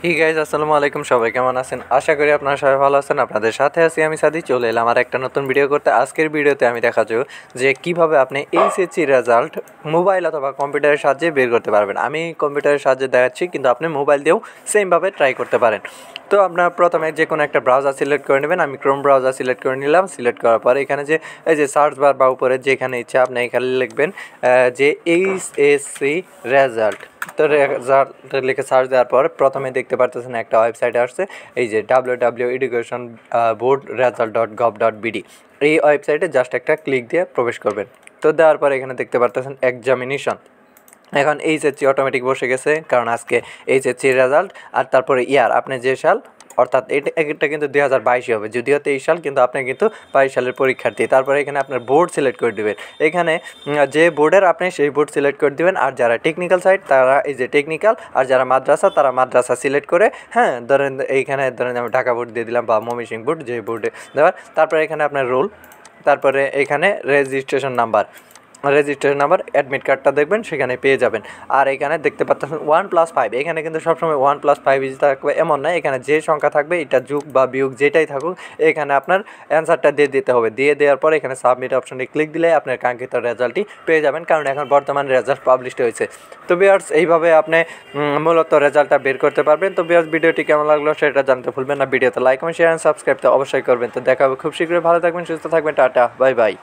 হি guys আসসালামু আলাইকুম, সবাই কেমন আছেন? আশা করি আপনারা সবাই ভালো আছেন। আপনাদের সাথে আছি আমি সাদি, চলে এলাম আর একটা নতুন ভিডিও করতে। আজকের ভিডিওতে আমি দেখাবো যে কিভাবে আপনি এইচএসসি রেজাল্ট মোবাইল অথবা কম্পিউটারের সাহায্যে বের করতে পারবেন। আমি কম্পিউটারের সাহায্যে দেখাচ্ছি, কিন্তু আপনি মোবাইল দিয়েও সেমভাবে ট্রাই করতে পারেন। তো আপনার প্রথমে যে কোনো একটা ব্রাউজার সিলেক্ট করে নেবেন। আমি ক্রোম ব্রাউজার সিলেক্ট করে নিলাম। সিলেক্ট করার পরে এখানে যে এই যে সার্চ বার বা উপরে যেখানে ইচ্ছা আপনি এখানে লিখবেন যে এইচএসসি রেজাল্ট। তো রেজাল্ট লিখে সার্চ দেওয়ার পর প্রথমে দেখতে পারতেছেন একটা ওয়েবসাইট আসছে, এই যে www.educationboardresult.gov.bd। এই ওয়েবসাইটে জাস্ট একটা ক্লিক দিয়ে প্রবেশ করবেন। তো দেওয়ার পর এখানে দেখতে পারতেছেন এক্সামিনেশন। এখন এইচএসসি অটোমেটিক বসে গেছে, কারণ আজকে এইচএসসি রেজাল্ট আর তারপরে ইয়ার আপনি যে সাল, অর্থাৎ এটা কিন্তু 2022 হবে, যদিও 23 সাল, কিন্তু আপনি কিন্তু 22 সালের পরীক্ষার্থী। তারপরে এখানে আপনার বোর্ড সিলেক্ট করে দেবেন। এখানে যে বোর্ডের আপনি সেই বোর্ড সিলেক্ট করে দেবেন। আর যারা টেকনিক্যাল সাইড তারা এই যে টেকনিক্যাল, আর যারা মাদ্রাসা তারা মাদ্রাসা সিলেক্ট করে, হ্যাঁ ধরেন এইখানে আমি ঢাকা বোর্ড দিয়ে দিলাম বা ময়মনসিংহ বোর্ড, যে বোর্ডে দেওয়ার। তারপরে এখানে আপনার রোল, তারপরে এখানে রেজিস্ট্রেশন নাম্বার অ্যাডমিট কার্ডটা দেখবেন, সেখানে পেয়ে যাবেন। আর এখানে দেখতে পাচ্ছেন 1+5, এখানে কিন্তু সবসময় 1+5 থাকবে এমন নয়, এখানে যে সংখ্যা থাকবে এটা যোগ বা বিয়োগ যেটাই থাকুক, এখানে আপনার অ্যান্সারটা দিয়ে দিতে হবে। দিয়ে দেওয়ার পর এখানে সাবমিট অপশনে ক্লিক দিলে আপনার কাঙ্ক্ষিত রেজাল্টটি পেয়ে যাবেন, কারণ এখন বর্তমান রেজাল্ট পাবলিশড হয়েছে। তো ভিউয়ার্স, এইভাবে আপনি মূলত রেজাল্টটা বের করতে পারবেন। তো ভিউয়ার্স, ভিডিওটি কেমন লাগলো সেটা জানতে ভুলবেন না। ভিডিওতে লাইক, কমেন্ট, শেয়ার, সাবস্ক্রাইব তো অবশ্যই করবেন। তো দেখা হবে খুব শীঘ্রই। ভালো থাকবেন, সুস্থ থাকবেন, টাটা, বাই বাই।